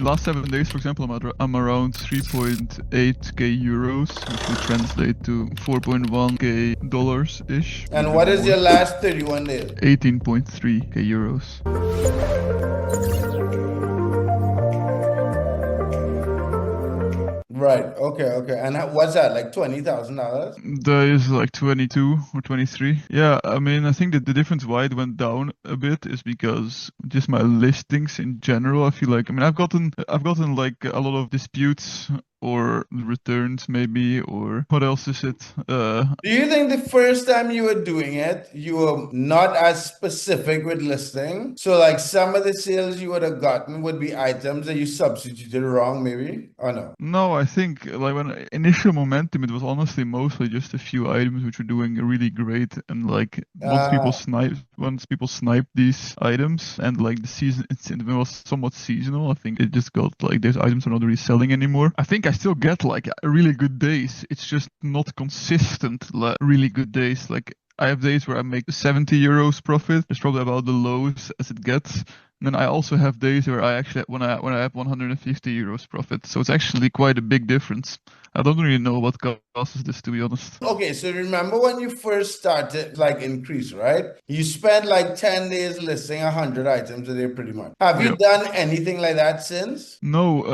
last 7 days, for example, I'm around 3.8k euros, which would translate to 4.1k dollars ish. And what is your last 31 days? 18.3k euros. Right. Okay. And what's that? Like $20,000? That is like 22 or 23. Yeah, I mean, I think that the difference why it went down a bit is because just my listings in general. I feel like, I mean, I've gotten like a lot of disputes or returns maybe, or what else is it? Do you think the first time you were doing it, you were not as specific with listing? So like some of the sales you would have gotten would be items that you substituted wrong, maybe? Or no? No, I think like when initial momentum, it was honestly mostly just a few items which were doing really great, and like once people snipe these items, and like it was somewhat seasonal. I think it just got like those items are not really selling anymore. I think I still get like really good days. It's just not consistent, like really good days. Like I have days where I make 70 euros profit. It's probably about the lowest as it gets. And then I also have days where I actually when I have 150 euros profit. So it's actually quite a big difference. I don't really know what causes this, to be honest. Okay, so remember when you first started like increase, right? You spent like 10 days listing 100 items a day pretty much. Have you done anything like that since? No,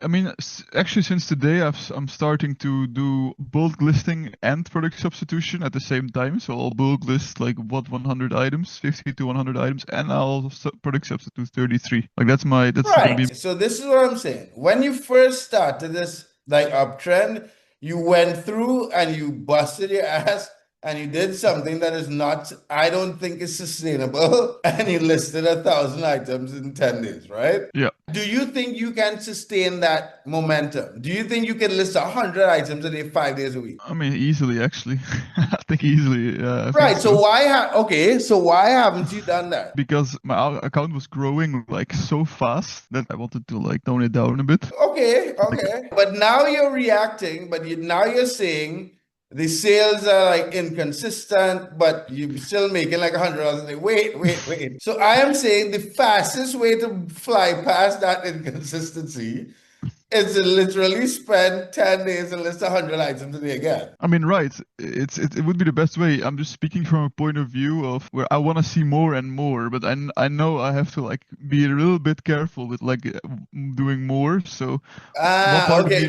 I mean, actually since today I'm starting to do bulk listing and product substitution at the same time. So I'll bulk list like 100 items, 50 to 100 items, and I'll product substitute 33. Like that's right. gonna be. So this is what I'm saying. When you first started this like uptrend, you went through and you busted your ass and you did something that is not, I don't think is sustainable, and you listed 1,000 items in 10 days, right? Yeah. Do you think you can sustain that momentum? Do you think you can list 100 items a day, 5 days a week? I mean, easily actually. I think easily. I Right. think So why haven't you done that? Because my account was growing like so fast that I wanted to like tone it down a bit. Okay. But now you're reacting, now you're saying the sales are like inconsistent, but you're still making like $100 a day. Wait. So I am saying the fastest way to fly past that inconsistency is to literally spend 10 days and list 100 items a day again. I mean, right. It would be the best way. I'm just speaking from a point of view of where I want to see more and more, but I know I have to like be a little bit careful with like doing more. So Okay.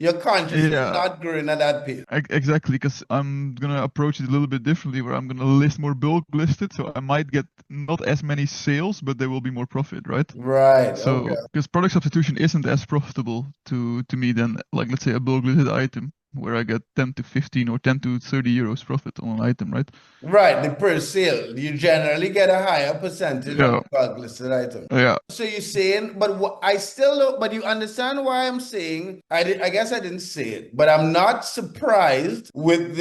You're consciously yeah, not growing at that pace. exactly, because I'm gonna approach it a little bit differently, where I'm gonna list more bulk listed, so I might get not as many sales, but there will be more profit, right? Right. So Okay. because product substitution isn't as profitable to me than like let's say a bulk listed item where I get 10 to 15 or 10 to 30 euros profit on an item, right? Right, the per sale, you generally get a higher percentage on Yeah. the bulk listed item. Yeah. So you're saying, but I still don't, but you understand why I'm saying, I guess I didn't say it, but I'm not surprised with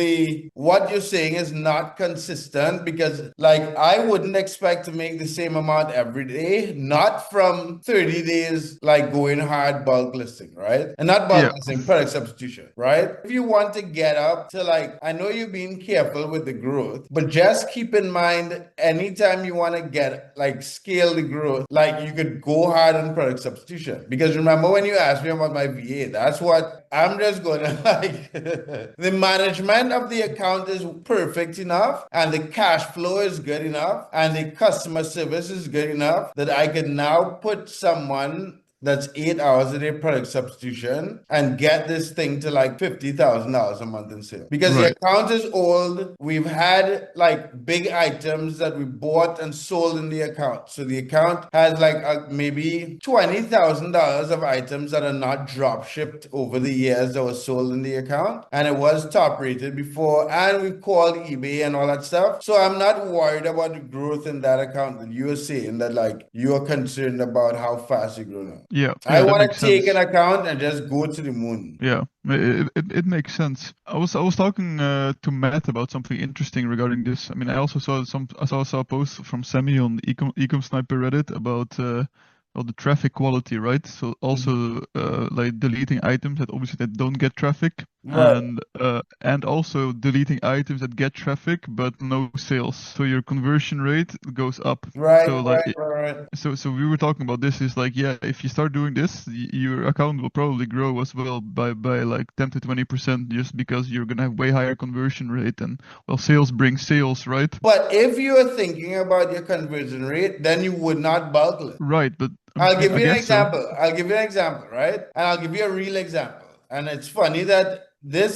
what you're saying is not consistent, because like I wouldn't expect to make the same amount every day, not from 30 days, like going hard bulk listing, right? And not bulk listing, product substitution, right? If you want to get up to like, I know you're being careful with the growth, but just keep in mind, anytime you want to get like scale the growth, like you could go hard on product substitution. Because remember when you asked me about my VA, that's what I'm just going to like, the management of the account is perfect enough, and the cash flow is good enough, and the customer service is good enough that I can now put someone that's 8 hours a day product substitution and get this thing to like $50,000 a month in sales. Because the account is old. We've had like big items that we bought and sold in the account. So the account has like maybe $20,000 of items that are not drop shipped over the years that were sold in the account. And it was top rated before. And we called eBay and all that stuff. So I'm not worried about the growth in that account that you are saying that like you are concerned about how fast you grow now. Yeah, I that want makes to take sense. an account and just go to the moon. Yeah, it makes sense. I was talking to Matt about something interesting regarding this. I mean, I also saw a post from Sammy on Ecom Sniper Reddit about the traffic quality, right? So also like deleting items that obviously that don't get traffic. Right. And also deleting items that get traffic but no sales. So your conversion rate goes up. So like Right. so we were talking about this is like, yeah, if you start doing this, your account will probably grow as well by like 10 to 20% just because you're gonna have way higher conversion rate, and well, sales bring sales, right? But if you are thinking about your conversion rate, then you would not bulk list. Right, but I'll give I you an guess so. example. I'll give you an example, right? And I'll give you a real example. And it's funny that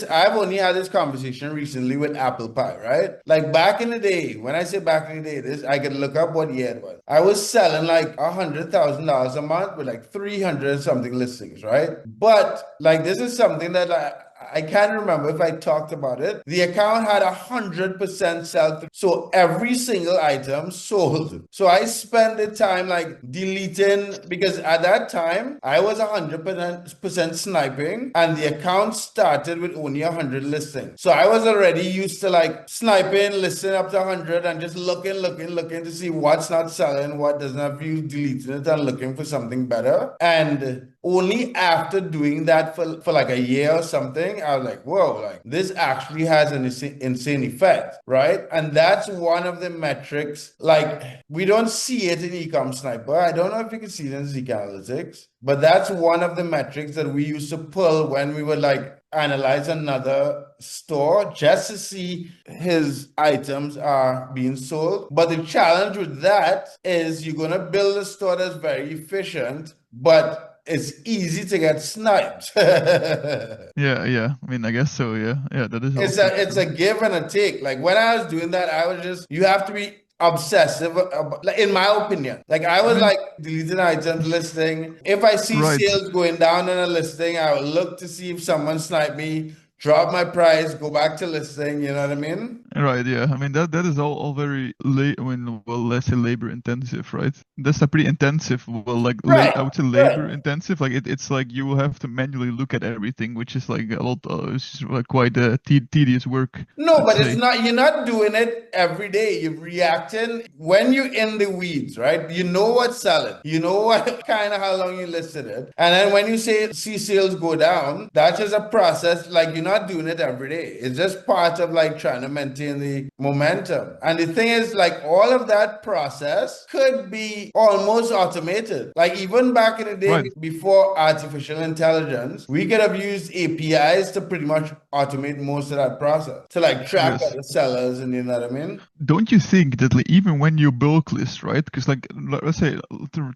I've only had this conversation recently with apple pie, right? Like back in the day, when I say back in the day, I could look up what year it was. I was selling like $100,000 a month with like 300 something listings, right? But like this is something that I can't remember if I talked about it. The account had 100% sell-through. So every single item sold. So I spent the time like deleting, because at that time I was 100% sniping and the account started with only 100 listings. So I was already used to like sniping, listing up to 100 and just looking to see what's not selling, what doesn't have views, deleting it and looking for something better. And only after doing that for like a year or something, I was like, whoa, like this actually has an insane effect, right? And that's one of the metrics. Like we don't see it in Ecom Sniper. I don't know if you can see it in Zeek Analytics, but that's one of the metrics that we used to pull when we would like analyze another store just to see his items are being sold. But the challenge with that is you're going to build a store that's very efficient, but it's easy to get sniped. Yeah. I mean, I guess so. Yeah. That is It's also it's true. a give and a take. Like when I was doing that, I was just, you have to be obsessive like, in my opinion. Like I I was mean, like deleting items, listing. If I see right. sales going down on a listing, I will look to see if someone sniped me, drop my price, go back to listing. You know what I mean? Right, yeah. I mean that is all very I mean, well, let's say labor intensive, right? That's a pretty intensive, well, like Right. I would say labor intensive. Like it's like you will have to manually look at everything, which is like a lot. It's just, like quite tedious work. No, Let's but it's say. not, you're not doing it every day. You're reacting when you're in the weeds, right? You know what's selling. You know what kind of how long you listed it. And then when you see sales go down, that's just a process. Like you're not doing it every day. It's just part of like trying to maintain the momentum. And the thing is, like all of that process could be almost automated. Like even back in the day Right. before artificial intelligence, we could have used APIs to pretty much automate most of that process. To like track Yes. other sellers, and you know what I mean? Don't you think that like, even when you bulk list, right? Because like let's say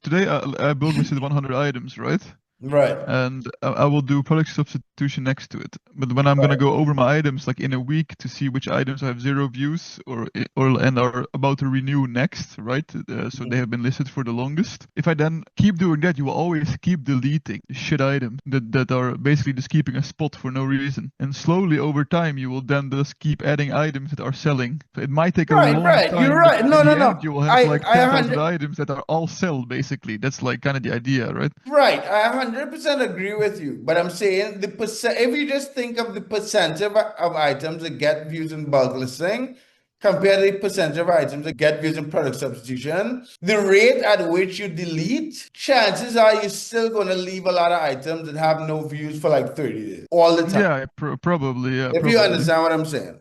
today I bulk listed 100 items, right? Right. And I will do product substitution next to it. But when I'm gonna Right. go over my items like in a week to see which items have 0 views or and are about to renew next, right? So they have been listed for the longest. If I then keep doing that, you will always keep deleting shit items that are basically just keeping a spot for no reason. And slowly over time, you will then just keep adding items that are selling. So it might take a Right, long right. You're time, but right. No, in no, the no. end, you will have I like I 10,000 100 items that are all sell basically. That's like kind of the idea, right? right. I 100% agree with you. But I'm saying the percent, if you just think of the percentage of items that get views in bulk listing, compare the percentage of items that get views in product substitution, the rate at which you delete, chances are you're still going to leave a lot of items that have no views for like 30 days, all the time. Yeah, probably. Yeah, If you probably. understand what I'm saying.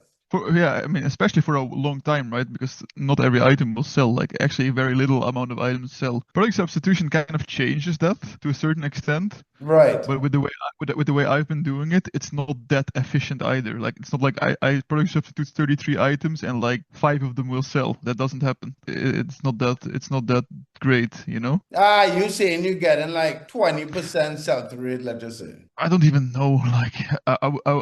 Yeah, I mean, especially for a long time, right? Because not every item will sell. Like, actually, very little amount of items sell. Product substitution kind of changes that to a certain extent. Right. But with the way with the way I've been doing it, it's not that efficient either. Like, it's not like I product substitute 33 items and like 5 of them will sell. That doesn't happen. It's not that great, you know? You saying you're getting like 20% sell-through rate, let's just say. I don't even know. Like,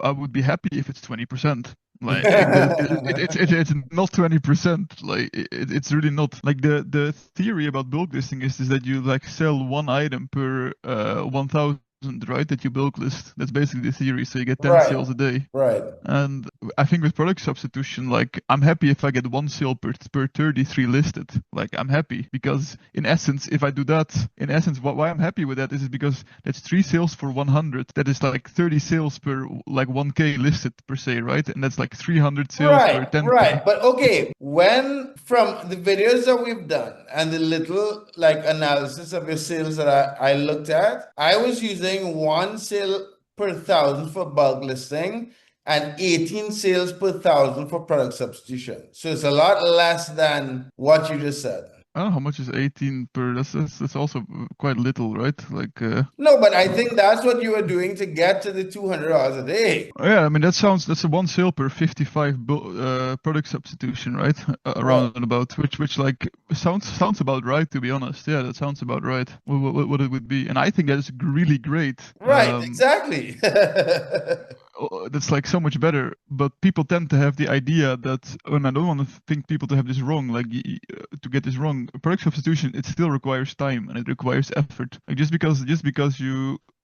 I would be happy if it's 20%. Like it's not 20%. Like it's really not. Like the theory about bulk listing is that you like sell one item per 1,000, right? That you bulk list. That's basically the theory. So you get 10 Right, sales a day. right. And I think with product substitution, like I'm happy if I get 1 sale per 33 listed. Like I'm happy because in essence, if I do that, in essence, why I'm happy with that is because that's 3 sales for 100. That is like 30 sales per like 1K listed per se, right? And that's like 300 sales per Right, 10K. right. But okay, when from the videos that we've done and the little like analysis of your sales that I looked at, I was using 1 sale per thousand for bulk listing and 18 sales per thousand for product substitution. So it's a lot less than what you just said. I don't know how much is 18 per. That's also quite little, right? Like. No, but I think that's what you were doing to get to the $200 a day. Yeah, I mean that's a one sale per 55 product substitution, right? Around and about, which like sounds about right, to be honest. Yeah, that sounds about right. What it would be, and I think that is really great. Right, exactly. That's like so much better. But people tend to have the idea that, and I don't want to think people to have this wrong, like to get this wrong. Product substitution, it still requires time and it requires effort. Like just because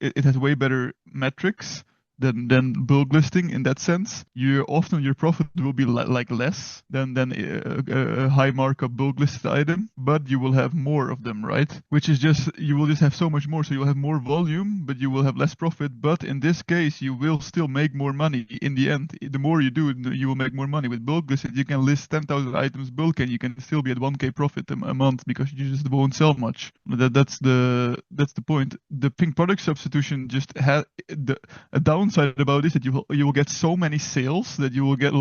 it has way better metrics than bulk listing in that sense. Often your profit will be like less than a high markup bulk listed item, but you will have more of them, right? Which is you will just have so much more, so you'll have more volume, but you will have less profit. But in this case, you will still make more money in the end. The more you do, you will make more money. With bulk listed, you can list 10,000 items bulk, and you can still be at 1K profit a month because you just won't sell much. That's the point. The pink product substitution just had a downside about this, that you will get so many sales that you will get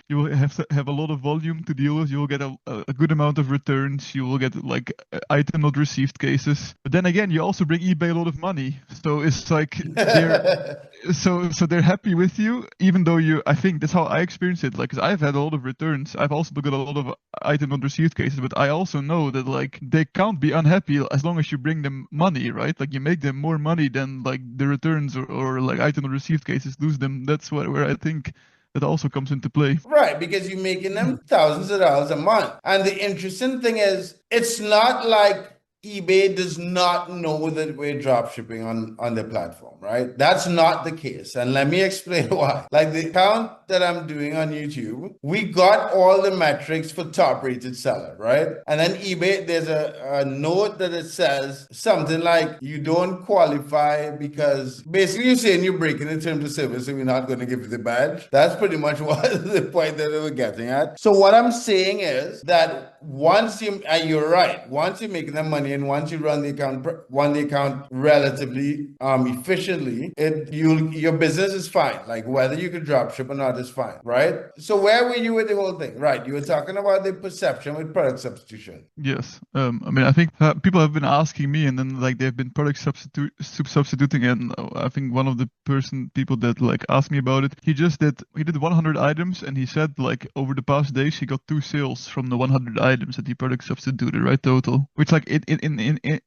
you will have to have a lot of volume to deal with. You will get a good amount of returns. You will get like item not received cases. But then again, you also bring eBay a lot of money, so it's like they're happy with you, even though I think that's how I experience it. Like, 'cause I've had a lot of returns. I've also got a lot of item not received cases, but I also know that like they can't be unhappy as long as you bring them money, right? Like you make them more money than like the returns or like item not received cases lose them. That's where I think that also comes into play. Right, because you're making them thousands of dollars a month. And the interesting thing is, it's not like eBay does not know that we're drop shipping on the platform, right? That's not the case. And let me explain why. Like the account that I'm doing on YouTube, we got all the metrics for top rated seller, right? And then eBay, there's a note that it says something like you don't qualify because basically you're saying you're breaking the terms of service and we're not going to give you the badge. That's pretty much what the point that they were getting at. So what I'm saying is that once and you're right, once you're making the money and once you run the account relatively efficiently, your business is fine. Like whether you could drop ship or not is fine, right? So where were you with the whole thing? Right, you were talking about the perception with product substitution. Yes, I mean I think people have been asking me, and then like they've been product substituting, and I think one of the people that like asked me about it, he did 100 items, and he said like over the past days he got 2 sales from the 100 items that he product substituted, right? Total, which like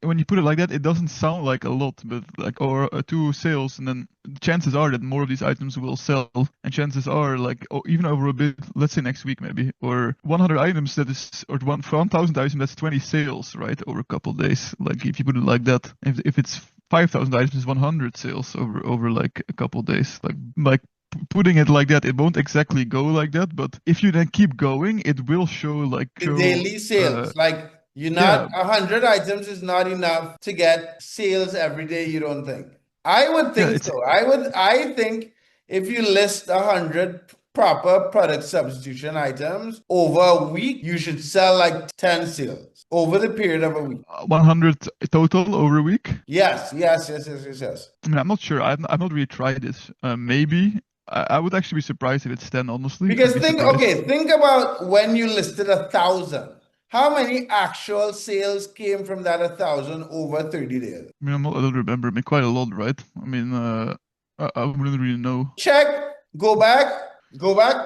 when you put it like that, it doesn't sound like a lot, but like or 2 sales, and then chances are that more of these items will sell, and chances are like even over a bit, let's say next week maybe, or 100 items that is, or 1,000 items, that's 20 sales, right, over a couple of days. Like if you put it like that, if it's 5,000 items, it's 100 sales over like a couple of days. Like putting it like that, it won't exactly go like that, but if you then keep going, it will show daily sales. Like you're not 100 items is not enough to get sales every day, you don't think? I would think so. I think if you list 100 proper product substitution items over a week, you should sell like 10 sales over the period of a week. 100 total over a week? Yes. I mean, I'm not sure. I've not really tried this. Maybe. I would actually be surprised if it's 10, honestly. Because think about when you listed 1,000. How many actual sales came from that 1,000 over 30 days? I mean, I don't remember. I mean, quite a lot, right? I mean, I wouldn't really know. Check. Go back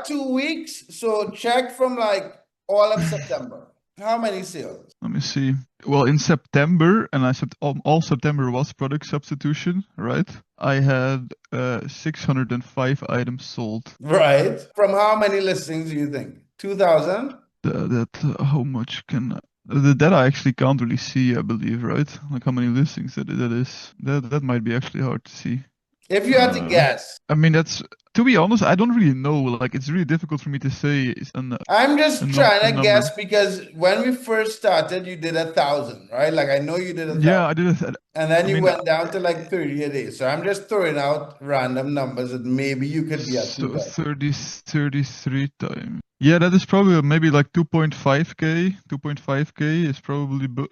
2 weeks. So check from like all of September. How many sales? Let me see. Well, in September, and all September was product substitution, right? I had 605 items sold. Right. From how many listings do you think? 2,000? How much can that I actually can't really see, I believe, right? Like how many listings that is. That might be actually hard to see. If you had to guess. I mean, to be honest, I don't really know. Like, it's really difficult for me to say. I'm just trying to guess because when we first started, you did 1,000, right? Like, I know you did 1,000. Yeah, I did it. And then you went down to like 30 a day. So I'm just throwing out random numbers that maybe you could get. So 33 times. Yeah, that is probably maybe like 2.5k. 2.5k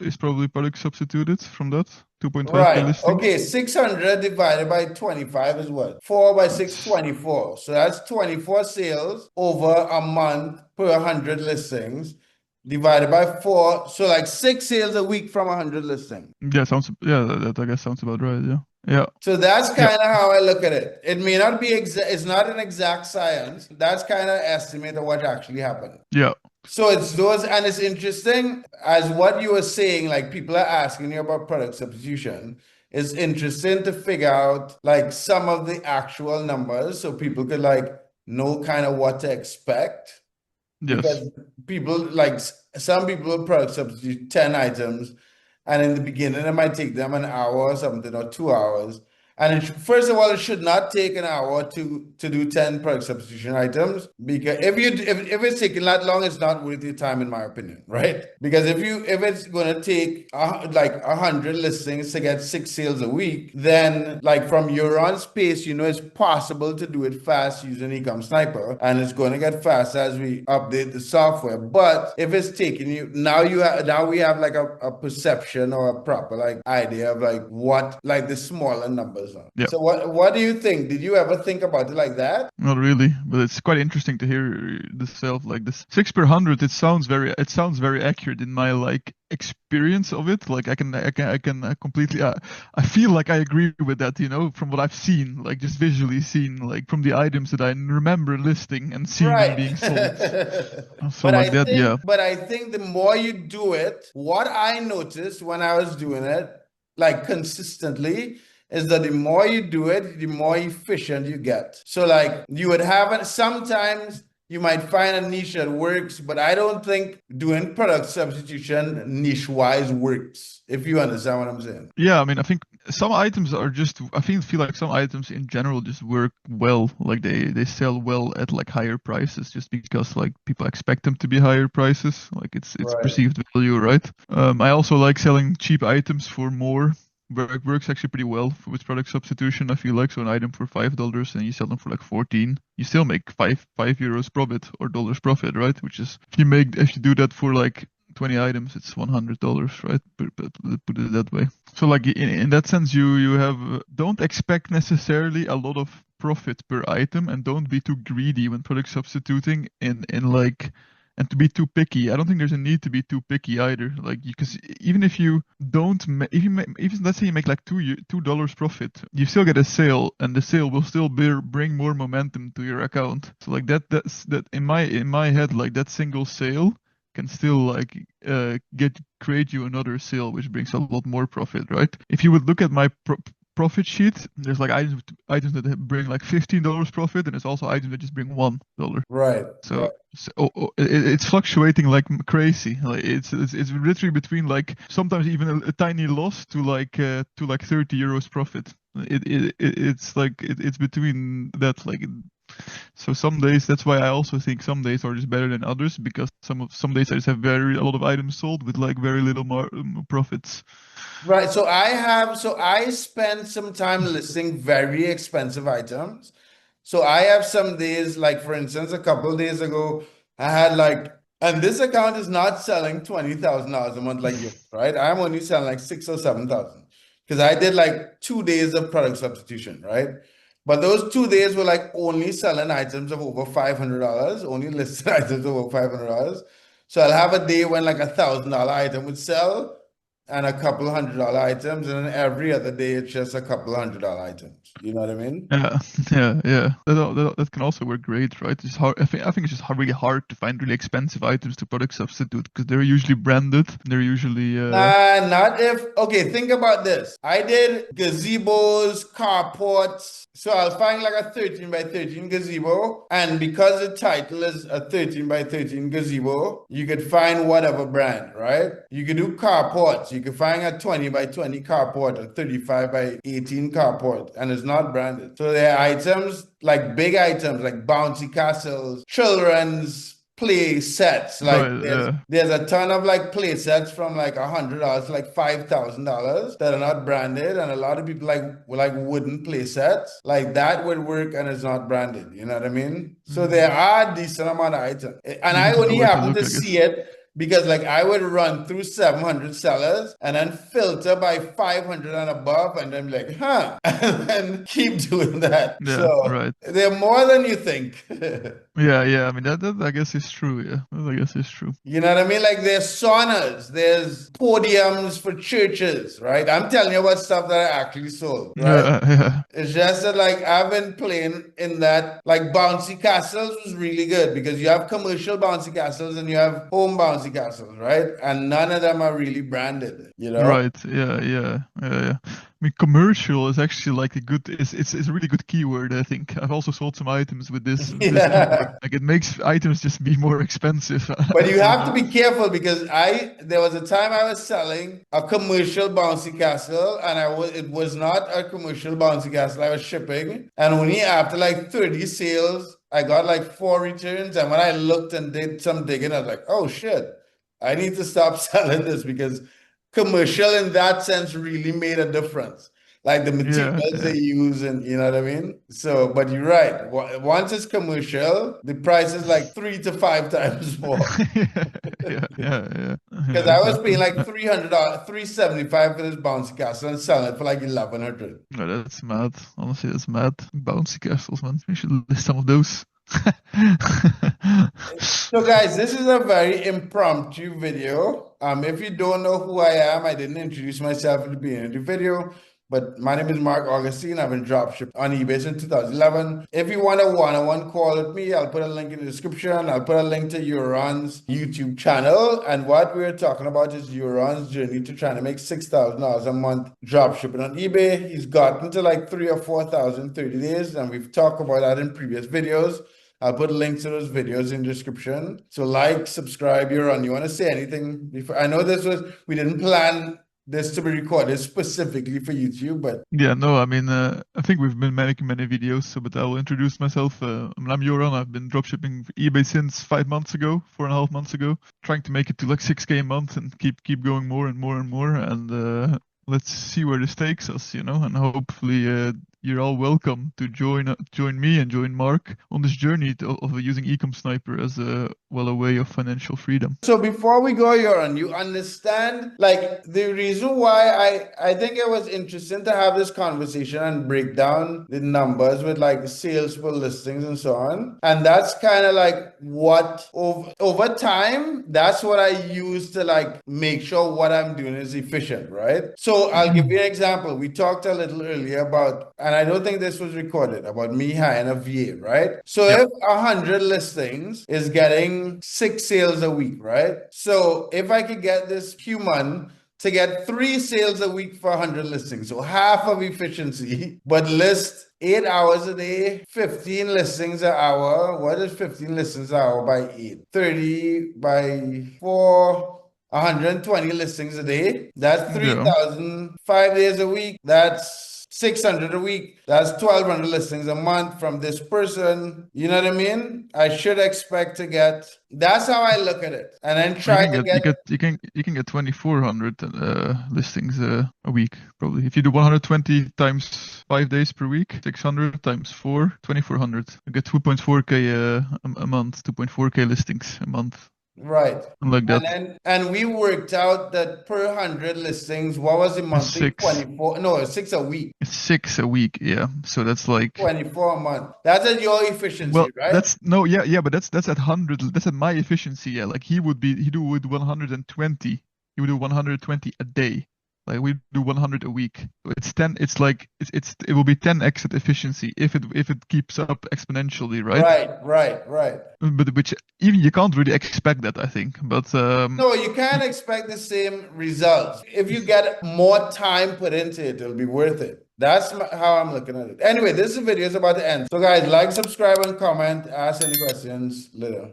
is probably product substituted from that. 2.5k Right. listings. Okay, 600 divided by 25 is what? 4 by 6, 24. So that's 24 sales over a month per 100 listings divided by 4. So like 6 sales a week from 100 listings. Yeah, that I guess sounds about right. Yeah. Yeah. So that's Yeah. kind of how I look at it. It may not be exact, it's not an exact science. That's kind of estimate of what actually happened. Yeah. So it's those, and it's interesting as what you were saying, like people are asking you about product substitution. It's interesting to figure out like some of the actual numbers so people could like know kind of what to expect. Yes. Because people like some people will product substitute 10 items, and in the beginning, it might take them an hour or something or 2 hours. And first of all, it should not take an hour to do 10 product substitution items, because if it's taking that long, it's not worth your time, in my opinion, right? Because if it's going to take like 100 listings to get 6 sales a week, then like from your own space, it's possible to do it fast using Ecom Sniper, and it's going to get fast as we update the software. But if it's taking you now we have like a perception or a proper like idea of like what like the smaller numbers are. Yeah. So what do you think? Did you ever think about it like that? Not really, but it's quite interesting to hear the self like this. 6 per 100. It sounds very accurate in my like experience of it. Like I can completely. I feel like I agree with that. From what I've seen, like just visually seen, like from the items that I remember listing and seeing them Right. being sold. So But like that, yeah, I think the more you do it, what I noticed when I was doing it, like consistently, is that the more you do it, the more efficient you get. So like you would have it sometimes you might find a niche that works, but I don't think doing product substitution niche wise works, if you understand what I'm saying. yeah. I mean, I think some items are just. I feel like some items in general just work well. Like they sell well at like higher prices, just because like people expect them to be higher prices. Like it's Right. perceived value, right? I also like selling cheap items for more. Works actually pretty well with product substitution. I feel like so an item for $5 and you sell them for like 14, you still make five euros profit or dollars profit, right? Which is if you do that for like 20 items, it's $100, right? Put it that way. So like in that sense, you have don't expect necessarily a lot of profit per item, and don't be too greedy when product substituting in like and to be too picky. I don't think there's a need to be too picky either. Like, because even if you don't, even let's say you make like $2 profit, you still get a sale, and the sale will still bring more momentum to your account. So like that's that in my head, like that single sale can still like create you another sale, which brings a lot more profit, right? If you would look at my profit sheet, there's like items that bring like $15 profit, and there's also items that just bring $1. Right. So, it's fluctuating like crazy. Like it's literally between like sometimes even a tiny loss to like 30 euros profit. It's between that, like. So some days, that's why I also think some days are just better than others, because some days I just have a lot of items sold with like very little more profits. Right. So I spend some time listing very expensive items. So I have some days, like for instance, a couple of days ago, I had like, and this account is not selling $20,000 a month like yours, right? I'm only selling like 6 or 7,000 because I did like 2 days of product substitution, right? But those 2 days were like only selling items of over $500, only listed items of over $500. So I'll have a day when like $1,000 item would sell and a couple $100 items, and then every other day it's just a couple $100 items. You know what I mean? Yeah, yeah. That can also work great, right? It's hard. I think it's just really hard to find really expensive items to product substitute, because they're usually branded. They're usually Nah, not if. Okay, think about this. I did gazebos, carports. So I'll find like a 13 by 13 gazebo. And because the title is a 13 by 13 gazebo, you could find whatever brand, right? You could do carports. You could find a 20 by 20 carport, a 35 by 18 carport, and it's not branded. So there are items like big items like bouncy castles, children's play sets. Like Right, there's a ton of like play sets from like $100 to like $5,000 that are not branded, and a lot of people like wooden play sets. Like that would work and it's not branded. You know what I mean? So there are decent amount of items. And you I need to only know where to happen look, to I see guess. it because like I would run through 700 sellers and then filter by 500 and above, and then like, huh, and then keep doing that. Yeah, So right. they're more than you think. Yeah. I mean, that I guess is true. Yeah, that I guess is true. You know what I mean? Like there's saunas, there's podiums for churches, right? I'm telling you about stuff that I actually sold, right? Yeah. It's just that like I've been playing in that, like bouncy castles was really good because you have commercial bouncy castles and you have home bouncy castles, right? And none of them are really branded, you know? Right. Yeah. I mean, commercial is actually like a good. It's a really good keyword. I think I've also sold some items with this keyword. Yeah. Like it makes items just be more expensive. But you You have to know. be careful because there was a time I was selling a commercial bouncy castle, and it was not a commercial bouncy castle I was shipping. And only after like 30 sales, I got like 4 returns. And when I looked and did some digging, I was like, oh shit, I need to stop selling this because commercial in that sense really made a difference. Like the materials Yeah. they use, and you know what I mean? So, but you're right. Once it's commercial, the price is like 3 to 5 times more. Because Yeah, I was paying exactly. like $300, $375 for this bouncy castle and selling it for like 1,100. No, that's mad. Honestly, that's mad. Bouncy castles, man. We should list some of those. So guys, this is a very impromptu video. If you don't know who I am, I didn't introduce myself at the beginning of the video, but my name is Mark Augustine. I've been dropshipping on eBay since 2011. If you want a one-on-one call with me, I'll put a link in the description. I'll put a link to Joran's YouTube channel. And what we're talking about is Joran's journey to trying to make $6,000 a month dropshipping on eBay. He's gotten to like 3,000 or 4,000 in 30 days, and we've talked about that in previous videos. I'll put links to those videos in the description. So like, subscribe, Joran. You want to say anything before? I know we didn't plan this to be recorded specifically for YouTube, but Yeah, no, I mean, I think we've been making many videos, so but I will introduce myself. I'm Joran. I've been dropshipping for eBay since 5 months ago, 4.5 months ago, trying to make it to like 6K a month and keep going more and more and more. And let's see where this takes us, you know. And hopefully, you're all welcome to join me and join Mark on this journey of using Ecom Sniper as a way of financial freedom. so before we go, Joran, you understand like the reason why I think it was interesting to have this conversation and break down the numbers with like sales per listings and so on. And that's kind of like what over time, that's what I use to like make sure what I'm doing is efficient, right? So I'll give you an example. We talked a little earlier about, and I don't think this was recorded, about me hiring a VA, right? So Yep. if 100 listings is getting 6 sales a week, right? So if I could get this human to get 3 sales a week for 100 listings, so half of efficiency, but list 8 hours a day, 15 listings an hour. What is 15 listings an hour by 8? 30 by 4. 120 listings a day. That's Yeah. 3,000, 5 days a week. That's 600 a week. That's 1,200 listings a month from this person. You know what I mean? I should expect to get. That's how I look at it, and then You try can to get get. you can get 2,400 listings a week probably. If you do 120 times 5 days per week, 600 times 4, 2,400. You get 2.4K a month, 2.4K listings a month. Right. Like that. And we worked out that per 100 listings, what was the monthly? 6. 24. No, 6 a week. 6 a week, yeah. So that's like 24 a month. That's at your efficiency, right? that's no, yeah, but that's at 100. That's at my would yeah. Like he would 120. He would do 120 a day. Like we do 100 a week. So it's 10. It's like it will be 10x at efficiency if it keeps up exponentially, right? Right. But which even you can't really expect that, I think. But No, you can't expect the same results. If you get more time put into it, it'll be worth it. That's how I'm looking at it. Anyway, this video is about to end. So guys, like, subscribe, and comment. Ask any questions later.